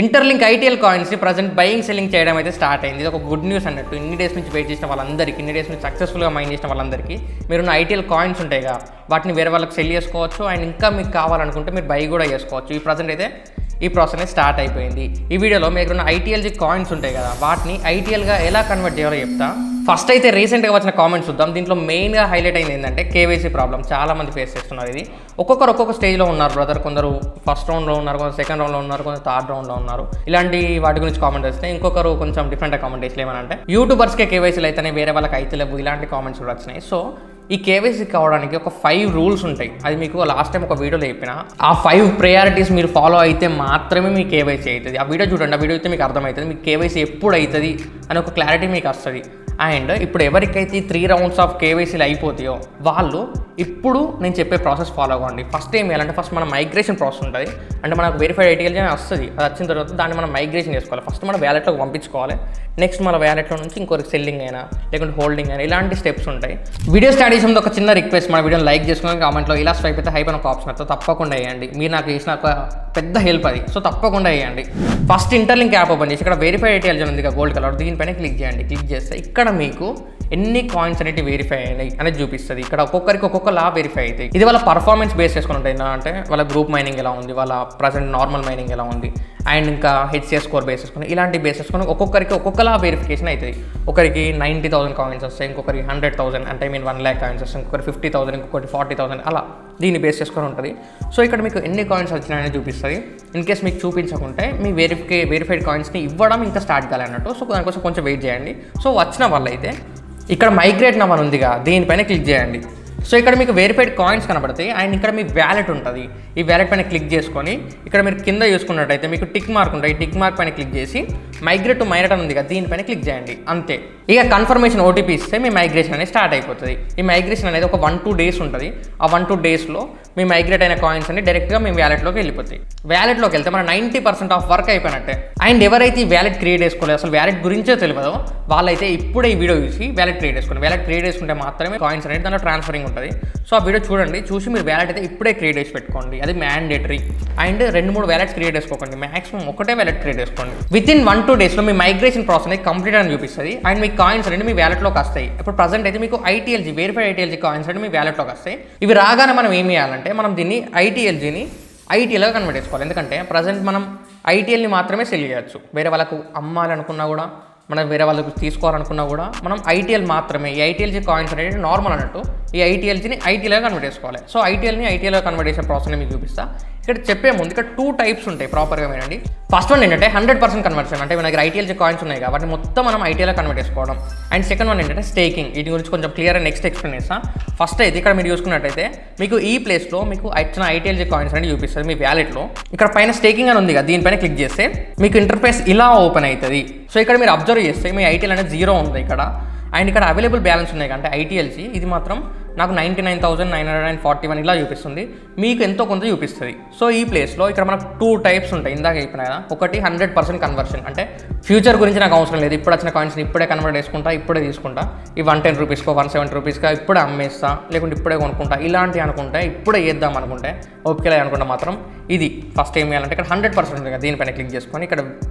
Interlink ITL కాయిన్స్ని present buying selling చేయడం అయితే స్టార్ట్ అయింది. ఇది ఒక గుడ్ న్యూస్ అన్నట్టు. ఇన్ని డేస్ నుంచి వెయిట్ చేసిన వాళ్ళందరికీ, ఇన్ని డేస్ నుంచి సక్సెస్ఫుల్గా మైన్ చేసిన వాళ్ళందరికీ మీరున్న ఐటీఎల్ కాయిన్స్ ఉంటాయిగా, వాటిని వేరే వాళ్ళకి సెల్ చేసుకోవచ్చు. అండ్ ఇంకా మీకు కావాలనుకుంటే మీరు బై కూడా చేసుకోవచ్చు. ఈ ప్రజెంట్ అయితే ఈ ప్రాసెస్ స్టార్ట్ అయిపోయింది. ఈ వీడియోలో మీకున్న ఐటీఎల్జీ కాయిన్స్ ఉంటాయి కదా, వాటిని ఐటీఎల్గా ఎలా కన్వర్ట్ చేయాలో చెప్తా. ఫస్ట్ అయితే రీసెంట్గా వచ్చిన కామెంట్స్ చూద్దాం. దీంట్లో మెయిన్గా హైలైట్ అయింది ఏంటంటే కేవైసీ ప్రాబ్లం. చాలా మంది ఫేస్ చేస్తున్నారు. ఇది ఒక్కొక్క స్టేజ్లో ఉన్నారు బ్రదర్. కొందరు ఫస్ట్ రౌండ్లో ఉన్నారు, కొందరు సెకండ్ రౌండ్లో ఉన్నారు, కొందరు థర్డ్ రౌండ్లో ఉన్నారు. ఇలాంటి వాటి గురించి కామెంట్ వస్తే ఇంకొకరు కొంచెం డిఫరెంట్గా కామెంట్ చేసి ఏమనంటే యూట్యూబర్స్కే కేవైసీలు అయితేనే వేరే వాళ్ళకి అయితే లేవు, ఇలాంటి కామెంట్స్ కూడా వచ్చినాయి. సో ఈ కేవైసీ కావడానికి ఒక 5 రూల్స్ ఉంటాయి. అది మీకు లాస్ట్ టైం ఒక వీడియోలో చెప్పిన. ఆ 5 ప్రయారిటీస్ మీరు ఫాలో అయితే మాత్రమే మీ కేవైసీ అవుతుంది. ఆ వీడియో చూడండి. ఆ వీడియో అయితే మీకు అర్థమవుతుంది మీకు కేవైసీ ఎప్పుడు అవుతుంది అని ఒక క్లారిటీ మీకు వస్తుంది. అండ్ ఇప్పుడు ఎవరికైతే 3 రౌండ్స్ ఆఫ్ కేవైసీలు అయిపోతాయో వాళ్ళు ఇప్పుడు నేను చెప్పే ప్రాసెస్ ఫాలో అవ్వండి. ఫస్ట్ ఏం చేయాలంటే ఫస్ట్ మన మైగ్రేషన్ ప్రాసెస్ ఉంటుంది. అంటే మనకు వెరిఫైడ్ ఐటీఎల్ వస్తుంది. అది వచ్చిన తర్వాత దాన్ని మనం మైగ్రేషన్ చేసుకోవాలి. ఫస్ట్ మన వ్యాలెట్లోకి పంపించుకోవాలి. నెక్స్ట్ మన వ్యాలెట్లో నుంచి ఇంకొకరికి సెల్లింగ్ అయినా లేకుంటే హోల్డింగ్ అయినా ఇలాంటి స్టెప్స్ ఉంటాయి. వీడియో స్టార్ట్ చేసిన ఒక చిన్న రిక్వెస్ట్, మన వీడియోని లైక్ చేసుకుని కామెంట్లో ఇలా స్వైప్ అయితే హైప్ అని ఒక ఆప్షన్ వస్తుంది. తప్పకుండా వేయండి. మీరు నాకు చేసిన ఒక పెద్ద హెల్ప్ అది. సో తప్పకుండా వేయండి. ఫస్ట్ ఇంటర్లింక్ యాప్ ఓపెన్ చేసి ఇక్కడ వెరిఫైడ్ ఐటీఎల్ ఉంది గోల్డ్ కలర్, దీనిపైన క్లిక్ చేయండి. క్లిక్ చేస్తే ఇక్కడ మీకు ఎన్ని కాయిన్స్ అనేవి వెరిఫై అయినాయి అనేది చూపిస్తుంది. ఇక్కడ ఒక్కొక్కరికి ఒక్కొక్కలా వెరిఫై అవుతాయి. ఇది వాళ్ళ పర్ఫార్మెన్స్ బేస్ చేసుకుని ఉంటాయి. అంటే వాళ్ళ గ్రూప్ మైనింగ్ ఎలా ఉంది, వాళ్ళ ప్రజెంట్ నార్మల్ మైనింగ్ ఎలా ఉంది, అండ్ ఇంకా హెచ్సిఎస్ స్కోర్ బేస్ చేసుకుని ఇలాంటి బేస్ చేసుకుని ఒక్కొక్కరికి ఒక్కొక్కలా వెరిఫికేషన్ అవుతుంది. ఒకరికి 90,000 కాయిన్స్ వస్తాయి, ఇంకొకరికి 100,000 అంటే 1 lakh కాయిన్స్ వస్తాయి, ఇంకొకరికి 50,000, ఇంకొకటి 40,000 అలా దీన్ని బేస్ చేసుకొని ఉంటుంది. సో ఇక్కడ మీకు ఎన్ని కాయిన్స్ వచ్చినాయని చూపిస్తుంది. ఇన్ కేస్ మీకు చూపించకుంటే మీ వెరిఫైడ్ కాయిన్స్ని ఇవ్వడం ఇంకా స్టార్ట్ కాలే అన్నట్టు. సో దానికోసం కొంచెం వెయిట్ చేయండి. సో వచ్చిన వాళ్ళైతే ఇక్కడ మైగ్రేట్ నవర్ ఉందిగా, దీనిపైన క్లిక్ చేయండి. సో ఇక్కడ మీకు వెరిఫైడ్ కాయిన్స్ కనబడతాయి. అండ్ ఇక్కడ మీ వ్యాలెట్ ఉంటుంది. ఈ వ్యాలెట్ పైన క్లిక్ చేసుకొని ఇక్కడ మీరు కింద చూసుకున్నట్టయితే మీకు టిక్ మార్క్ ఉంటుంది. ఈ టిక్ మార్క్ పైన క్లిక్ చేసి మైగ్రేట్ టు మైనట్ అని ఉంది కదా, దీనిపైన క్లిక్ చేయండి. అంతే. ఇక కన్ఫర్మేషన్ ఓటీపీ ఇస్తే మీ మైగ్రేషన్ అనేది స్టార్ట్ అయిపోతుంది. ఈ మైగ్రేషన్ అనేది ఒక 1-2 డేస్ ఉంటుంది. ఆ 1-2 డేస్లో మీ మైగ్రేట్ అయిన కాయిన్స్ అన్ని డైరెక్ట్గా మీ వ్యాలెట్లోకి వెళ్ళిపోతాయి. వ్యాలెట్లోకి వెళ్తే మన 90% ఆఫ్ వర్క్ అయిపోయినట్టే. అండ్ ఎవరైతే ఈ వ్యాలెట్ క్రియేట్ చేసుకోలేదు, అసలు వ్యాలెట్ గురించే తెలియదో వాళ్ళైతే ఇప్పుడే ఈ వీడియో చూసి వ్యాలెట్ క్రియేట్ చేసుకోండి. వ్యాలెట్ క్రియేట్ చేసుకుంటే మాత్రమే కాయిన్స్ అనేది దాంట్లో ట్రాన్స్ఫరింగ్ ఉంటుంది. సో ఆ వీడియో చూడండి. చూసి మీరు వ్యాలెట్ అయితే ఇప్పుడే క్రియేట్ చేసి పెట్టుకోండి. అది మ్యాండేటరీ. అండ్ 2-3 వ్యాలెట్స్ క్రియేట్ చేసుకోకండి. మాక్సిమం ఒకటే వ్యాలెట్ క్రియేట్ చేసుకోండి. వితిన్ 1-2 డేస్లో మీ మైగ్రేషన్ ప్రాసెస్ అనేది కంప్లీట్ అని చూపిస్తుంది. అండ్ మీ కాయిన్స్ అనేది మీ వ్యాలెట్లోకి వస్తాయి. ఇప్పుడు ప్రజెంట్ అయితే మీకు ఐటీఎల్జీ వెరిఫైడ్ ఐటీఎల్జీ కాయిన్స్ అనేది మీ వ్యాలెట్లోకి వస్తాయి. ఇవి రాగానే మనం ఏం చేయాలంటే మనం దీన్ని ఐటీఎల్జీని ఐటీఎల్గా కన్వర్ట్ చేసుకోవాలి. ఎందుకంటే ప్రజెంట్ మనం ఐటీఎల్ని మాత్రమే సెల్ చేయొచ్చు. వేరే వాళ్ళకు అమ్మాలనుకున్నా కూడా, మనం వేరే వాళ్ళకి తీసుకోవాలనుకున్నా కూడా మనం ఐటీఎల్ మాత్రమే. ఈ ఐటీఎల్జీ కాయిన్స్ అనేది నార్మల్ అన్నట్టు. ఈ ఐటీఎల్జీని ఐటీఎల్గా కన్వర్ట్ చేసుకోవాలి. సో ఐటీఎల్ని ఐటీఎల్గా కన్వర్ట్ చేసే ప్రాసెస్ని మీకు చూపిస్తా. ఇక్కడ చెప్పే ముందు ఇక్కడ 2 టైప్స్ ఉంటాయి ప్రాపర్గా వినండి. ఫస్ట్ వన్ ఏంటంటే 100% కన్వర్షన్. అంటే మన దగ్గర ఐటీఎల్జీ కాయిన్స్ ఉన్నాయి కాబట్టి మొత్తం మనం ఐటీఎల్గా కన్వర్ట్ చేసుకోవడం. అండ్ సెకండ్ వన్ ఏంటంటే స్టేకింగ్. వీటి గురించి కొంచెం క్లియర్గా నెక్స్ట్ ఎక్స్ప్లెయిన్ చేస్తాను. ఫస్ట్ అయితే ఇక్కడ మీరు చూసుకున్నట్టయితే మీకు ఈ ప్లేస్లో మీకు ఇచ్చిన ఐటీఎల్జీ కాయిన్స్ అనేది చూపిస్తుంది మీ వ్యాలెట్లో. ఇక్కడ పైన స్టేకింగ్ అని ఉంది కదా, దీనిపైన క్లిక్ చేస్తే మీకు ఇంటర్ఫేస్ ఇలా ఓపెన్ అవుతుంది. సో ఇక్కడ మీరు అబ్జర్వ్ చేస్తే మీ ఐటీఎల్ అనేది 0 ఉంది ఇక్కడ. అండ్ ఇక్కడ అవైలబుల్ బ్యాలెన్స్ ఉన్నాయి అంటే ఐటీఎల్జీ ఇది మాత్రం నాకు 99,941 ఇలా చూపిస్తుంది. మీకు ఎంతో కొంత చూపిస్తుంది. సో ఈ ప్లేస్లో ఇక్కడ మనకు 2 టైప్స్ ఉంటాయి. ఇందాక చెప్పిన కదా, ఒకటి 100% కన్వర్షన్. అంటే ఫ్యూచర్ గురించి నాకు అవసరం లేదు, ఇప్పుడు వచ్చిన కాయిన్స్ని ఇప్పుడే కన్వర్ట్ చేసుకుంటా, ఇప్పుడే తీసుకుంటా. ఈ 110 రూపీస్కో 170 రూపీస్గా ఇప్పుడే అమ్మేస్తా, లేకుంటే ఇప్పుడే కొనుక్కుంటా, ఇలాంటివి అనుకుంటే ఇప్పుడే చేద్దాం అనుకుంటే ఓకేలే అనుకుంటే మాత్రం ఇది ఫస్ట్ ఏం చేయాలంటే ఇక్కడ 100% ఉంది కదా, దీనిపైన క్లిక్ చేసుకొని ఇక్కడ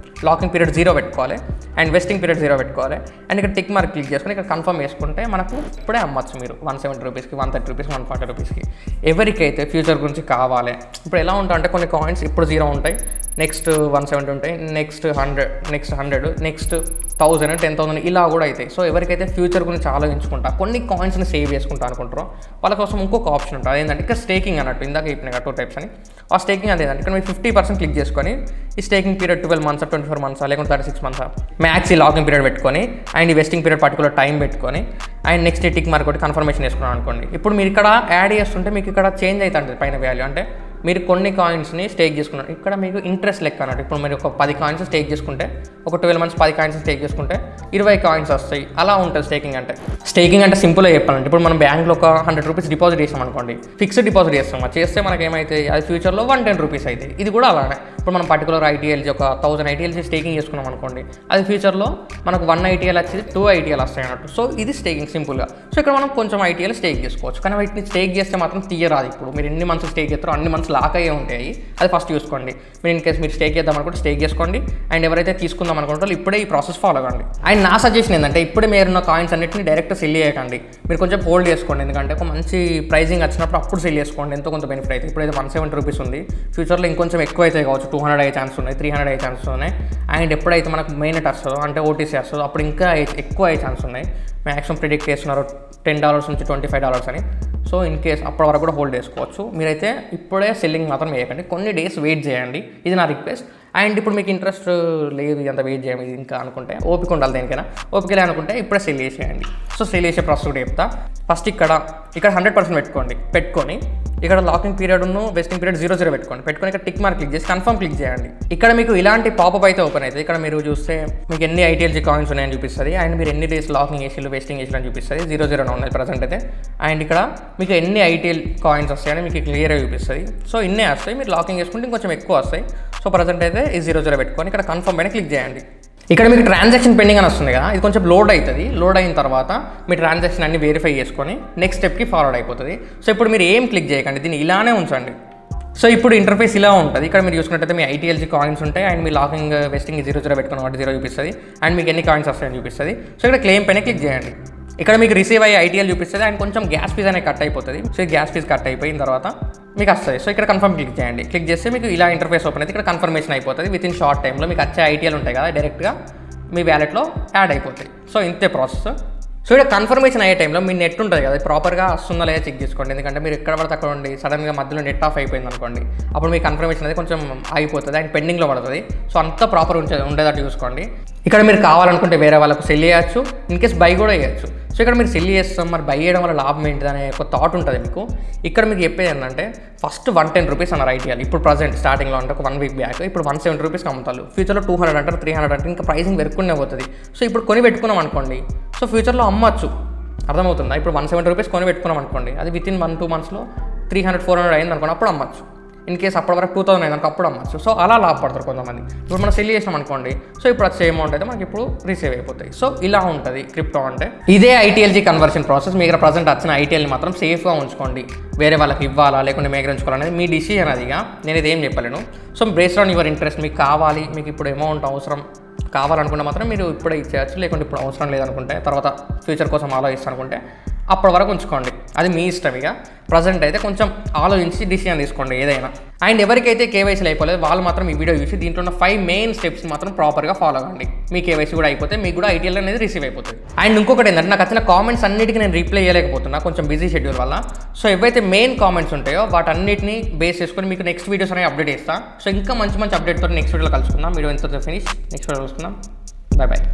లాకింగ్ పీరియడ్ 0 పెట్టుకోవాలి. అండ్ వెస్టింగ్ పీరియడ్ 0 పెట్టుకోవాలి. అండ్ ఇక్కడ టిక్ మార్క్ క్లిక్ చేసుకొని ఇక్కడ కన్ఫర్మ్ చేసుకుంటే మనకు ఇప్పుడే అమ్మచ్చు మీరు 170 రూపీస్కి, 130 రూపీస్కి, 140 రూపీస్కి. ఎవరికైతే ఫ్యూచర్ గురించి కావాలి, ఇప్పుడు ఎలా ఉంటాయి అంటే కొన్ని కాయిన్స్ ఇప్పుడు 0 ఉంటాయి, నెక్స్ట్ 170 ఉంటాయి, నెక్స్ట్ 100, నెక్స్ట్ 1000, 10,000 ఇలా కూడా అవుతాయి. సో ఎవరికైతే ఫ్యూచర్ గురించి ఆలోచించుకుంటా కొన్ని కాయిన్స్ని సేవ్ చేసుకుంటా అనుకుంటారో వాళ్ళ కోసం ఇంకొక ఆప్షన్ ఉంటుంది. అదేంటంటే ఇక్కడ స్టేకింగ్ అన్నట్టు. ఇందాక చెప్పిన 2 టైప్స్ అని. ఆ స్టేకింగ్ అదేంటంటే ఇక్కడ మీరు 50% క్లిక్ చేసుకొని ఈ స్టేకింగ్ పీరియడ్ 12 months, 24 months లేకుంటే 36 months మ్యాక్స్ ఈ లాకింగ్ పీరియడ్ పెట్టుకొని అండ్ ఈ వెస్టింగ్ పీరియడ్ పర్టికులర్ టైం పెట్టుకొని అండ్ నెక్స్ట్ టిక్ మార్క్ ఒకటి కన్ఫర్మేషన్ చేసుకున్నాను అనుకోండి. ఇప్పుడు మీరు ఇక్కడ యాడ్ చేస్తుంటే మీకు ఇక్కడ చేంజ్ అవుతుంది పైన వాల్యూ. అంటే మీరు కొన్ని కాయిన్స్ని స్టేక్ చేసుకున్నారు. ఇక్కడ మీకు ఇంట్రెస్ట్ లెక్క అన్నట్టు. ఇప్పుడు మీరు ఒక 10 కాయిన్స్ స్టేక్ చేసుకుంటే ఒక 12 months 10 కాయిన్స్ స్టేక్ చేసుకుంటే 20 కాయిన్స్ వస్తాయి. అలా ఉంటుంది స్టేకింగ్ అంటే. స్టేకింగ్ అంటే సింపుల్గా చెప్పాలంటే ఇప్పుడు మనం బ్యాంక్లో ఒక 100 రూపీస్ డిపాజిట్ చేసాం అనుకోండి, ఫిక్స్డ్ డిపాజిట్ చేస్తే మనకి ఏమైతే అది ఫ్యూచర్లో 110 రూపీస్ అవుతాయి. ఇది కూడా అలానే. ఇప్పుడు మనం పర్టికులర్ ఐటీఎల్జీ ఒక 1000 ఐటీఎల్జీ స్టేకింగ్ చేసుకున్నాం అనుకోండి, అది ఫ్యూచర్లో మనకు 1 ఐటీఎల్ వచ్చేది 2 ఐటీఎల్ వస్తాయి అన్నట్టు. సో ఇది స్టేకింగ్ సింపుల్గా. సో ఇక్కడ మనం కొంచెం ఐటీఎల్ స్టేక్ చేసుకోవచ్చు. కానీ వీటిని స్టేక్ చేస్తే మాత్రం తీయరాదు. ఇప్పుడు మీరు ఎన్ని మంత్స్ స్టేక్ చేస్తారో అన్ని మంత్స్ లాక్ అయ్యే ఉంటాయి, అది ఫస్ట్ చూసుకోండి. మీరు ఇన్ కేస్ మీరు స్టేక్ చేద్దాం అనుకుంటే స్టేక్ చేసుకోండి. అండ్ ఎవరైతే తీసుకుందాం అనుకుంటారో ఇప్పుడే ఈ ప్రాసెస్ ఫాలో అవ్వండి. అండ్ నా సజెషన్ ఏంటంటే ఇప్పుడే మీరున్న కాయిన్స్ అన్నింటినీ డైరెక్ట్ సెల్ చేయకండి, మీరు కొంచెం హోల్డ్ చేసుకోండి. ఎందుకంటే ఒక మంచి ప్రైజింగ్ వచ్చినప్పుడు అప్పుడు సెల్ చేసుకోండి, ఎంతో కొంత బెనిఫిట్ అయితే. ఇప్పుడైతే 170 రూపీస్ ఉంది, ఫ్యూచర్లో ఇంకొంచెం ఎక్కువ అయితే కావచ్చు, 200 అయ్యే ఛాన్స్ ఉన్నాయి, 300 అయ్యే ఛాన్స్ ఉన్నాయి. అండ్ ఎప్పుడైతే మనకు మెయిన్ నెట్ వస్తుందో అంటే ఓటీసీ వస్తుందో అప్పుడు ఇంకా ఎక్కువ అయ్యే ఛాన్స్ ఉన్నాయి. మ్యాక్సిమం ప్రిడిక్ట్ చేస్తున్నారు $10 నుంచి $25 అని. సో ఇన్ కేస్ అప్పటి వరకు కూడా హోల్డ్ చేసుకోవచ్చు. మీరైతే ఇప్పుడే సెల్లింగ్ మాత్రం వేయకండి, కొన్ని డేస్ వెయిట్ చేయండి, ఇది నా రిక్వెస్ట్. అండ్ ఇప్పుడు మీకు ఇంట్రెస్ట్ లేదు అంత వెయిట్ చేయండి ఇంకా అనుకుంటే, ఓపిక ఉండాలి దేనికైనా, ఓపిక అనుకుంటే ఇప్పుడే సెల్ చేసేయండి. సో సెల్ చేసే ప్రాసెస్ కూడా చెప్తా. ఫస్ట్ ఇక్కడ 100% పెట్టుకొని ఇక్కడ లాకింగ్ పీరియడ్ వెస్టింగ్ పీరియడ్ 0 పెట్టుకొని ఇక్కడ టిక్ మార్క్ క్లిక్ చేసి కన్ఫర్మ్ క్లిక్ చేయండి. ఇక్కడ మీకు ఇలాంటి పాపప్ అయితే ఓపెన్ అవుతుంది. ఇక్కడ మీరు చూస్తే మీకు ఎన్ని ITLG కాయిన్స్ ఉన్నాయని చూపిస్తుంది. అండ్ మీరు ఎన్ని డేస్ లాకింగ్ చేసి వెస్టింగ్ చేసి అని చూపిస్తుంది. 0 ఉన్నాయి ప్రజెంట్ అయితే. అండ్ ఇక్కడ మీకు ఎన్ని ITL కాయిన్స్ వస్తాయని మీకు క్లియర్గా చూపిస్తుంది. సో ఇన్నే వస్తాయి, మీరు లాకింగ్ చేసుకుంటే ఇంకొంచెం ఎక్కువ వస్తాయి. సో ప్రజెంట్ అయితే ఈ 0 పెట్టుకొని ఇక్కడ కన్ఫర్మ్ పైన క్లిక్ చేయండి. ఇక్కడ మీకు ట్రాన్సాక్షన్ పెండింగ్ అని వస్తుంది కదా, ఇది కొంచెం లోడ్ అవుతుంది. లోడ్ అయిన తర్వాత మీ ట్రాన్సాక్షన్ అన్ని వెరిఫై చేసుకొని నెక్స్ట్ స్టెప్కి ఫార్వర్డ్ అయిపోతుంది. సో ఇప్పుడు మీరు ఏం క్లిక్ చేయకండి, దీన్ని ఇలానే ఉంచండి. సో ఇప్పుడు ఇంటర్ఫేస్ ఇలా ఉంటుంది. ఇక్కడ మీరు చూసుకున్నట్టయితే మీ ITLG కాయిన్స్ ఉంటాయి. అండ్ మీ లాకింగ్ వెస్టింగ్ 0 పెట్టుకున్న వాటి 0 చూపిస్తుంది. అండ్ మీకు ఎన్ని కాయిన్స్ వస్తాయని చూపిస్తుంది. సో ఇక్కడ క్లెయిమ్ పైన క్లిక్ చేయండి. ఇక్కడ మీకు రిసీవ్ అయ్యే ITL చూపిస్తుంది. అండ్ కొంచెం గ్యాస్ ఫీజ్ అనేది కట్ అయిపోతుంది. సో ఈ గ్యాస్ ఫీజ్ కట్ అయిపోయిన తర్వాత మీకు వస్తుంది. సో ఇక్కడ కన్ఫర్మ్ క్లిక్ చేయండి. క్లిక్ చేస్తే మీకు ఇలా ఇంటర్ఫేస్ ఓపెన్ అయితే ఇక్కడ కన్ఫర్మేషన్ అయిపోతుంది. విత్ ఇన్ షార్ట్ టైంలో మీకు వచ్చే ITL ఉంటాయి కదా, డైరెక్ట్గా మీ వ్యాలెట్లో యాడ్ అయిపోతాయి. సో ఇంతే ప్రాసెస్. సో ఇక్కడ కన్ఫర్మేషన్ అయ్యే టైంలో మీ నెట్ ఉంటుంది కదా, ప్రాపర్గా వస్తుందా లేదా చెక్ చేసుకోండి. ఎందుకంటే మీరు ఎక్కడ పడితే అక్కడ ఉండి సడన్గా మధ్యలో నెట్ ఆఫ్ అయిపోయింది అనుకోండి, అప్పుడు మీ కన్ఫర్మేషన్ అనేది కొంచెం ఆగిపోతుంది అండ్ పెండింగ్లో పడుతుంది. సో అంతా ప్రాపర్ ఉండేటట్టు చూసుకోండి. ఇక్కడ మీరు కావాలనుకుంటే వేరే వాళ్ళకు సెల్ చేయొచ్చు, ఇన్ కేస్ బై కూడా చేయొచ్చు. సో ఇక్కడ మీరు సెల్ చేస్తాం, మరి బై చేయడం వల్ల లాభం ఏంటిది అనే ఒక థాట్ ఉంటుంది మీకు. ఇక్కడ మీకు చెప్పేది ఏంటంటే ఫస్ట్ 110 రూపీస్ అన్నారు ITL. ఇప్పుడు ప్రజెంట్ స్టార్టింగ్లో అంటే ఒక 1 వీక్ బ్యాక్ ఇప్పుడు 170 రూపీస్కి అమ్ముతారు. ఫ్యూచర్లో 200 అంటారు, 300 అంటారు, ఇంకా ప్రైసింగ్ పెరుగుకునే పోతుంది. సో ఇప్పుడు కొని పెట్టుకున్నాం అనుకోండి, సో ఫ్యూచర్లో అమ్మచ్చు, అర్థమవుతుందా? ఇప్పుడు 170 రూపీస్ కొని పెట్టుకున్నాం అనుకోండి, అది విత్ ఇన్ 1-2 మంత్స్లో 300-400 అయింది అనుకోండి, అప్పుడు అమ్మచ్చు. ఇన్ కేస్ అప్పటి వరకు 2000 అయింది అనుకో, అప్పుడు అమ్మచ్చు. సో అలా లాభపడతారు కొంతమంది. ఇప్పుడు మనం సెల్ చేసినాం అనుకోండి, సో ఇప్పుడు అది సేమ్ అమౌంట్ అయితే మనకి ఇప్పుడు రిసీవ్ అయిపోతాయి. సో ఇలా ఉంటుంది క్రిప్టో అంటే. ఇదే ITLG కన్వర్షన్ ప్రాసెస్. మీకు ప్రజెంట్ వచ్చిన ITLని మాత్రం సేఫ్గా ఉంచుకోండి. వేరే వాళ్ళకి ఇవ్వాలా లేకుంటే మీ దగ్గర ఉంచుకోవాలనేది మీ డిసిజన్ అదిగా, నేను ఇదేం చెప్పలేను. So based on your interest, మీకు కావాలి, మీకు ఇప్పుడు అమౌంట్ అవసరం కావాలనుకుంటే మాత్రం మీరు ఇప్పుడే ఇచ్చేయచ్చు. లేకుంటే ఇప్పుడు అవసరం లేదనుకుంటే తర్వాత ఫ్యూచర్ కోసం ఆలోచిస్తాను అనుకుంటే అప్పటి వరకు ఉంచుకోండి, అది మీ ఇష్టం. ఇక ప్రజెంట్ అయితే కొంచెం ఆలోచించి డిసిజన్ తీసుకోండి ఏదైనా. అండ్ ఎవరికైతే కేవైసీలు అయిపోలేదు వాళ్ళు మాత్రం ఈ వీడియో చూసి దీంట్లో ఉన్న 5 మెయిన్ స్టెప్స్ మాత్రం ప్రాపర్గా ఫాలో అవ్వండి. మీ కేవైసీ కూడా అయిపోతే మీకు కూడా ITL అనేది రిసీవ్ అయిపోతుంది. అండ్ ఇంకొకటి ఏంటంటే నాకు వచ్చిన కామెంట్స్ అన్నిటికీ నేను రిప్లై చేయలేకపోతున్నా కొంచెం బిజీ షెడ్యూల్ వల్ల. సో ఏవైతే మెయిన్ కామెంట్స్ ఉంటాయో వాటన్నిటిని బేస్ చేసుకొని మీకు నెక్స్ట్ వీడియోస్ అనేవి అప్డేట్ చేస్తాను. సో ఇంకా మంచి అప్డేట్తో నెక్స్ట్ వీడియోలో కలుసుకుందాం. వీడియో ఎంత ఫినిష్, నెక్స్ట్ వీడియో కలుసుకుందాం. బాయ్.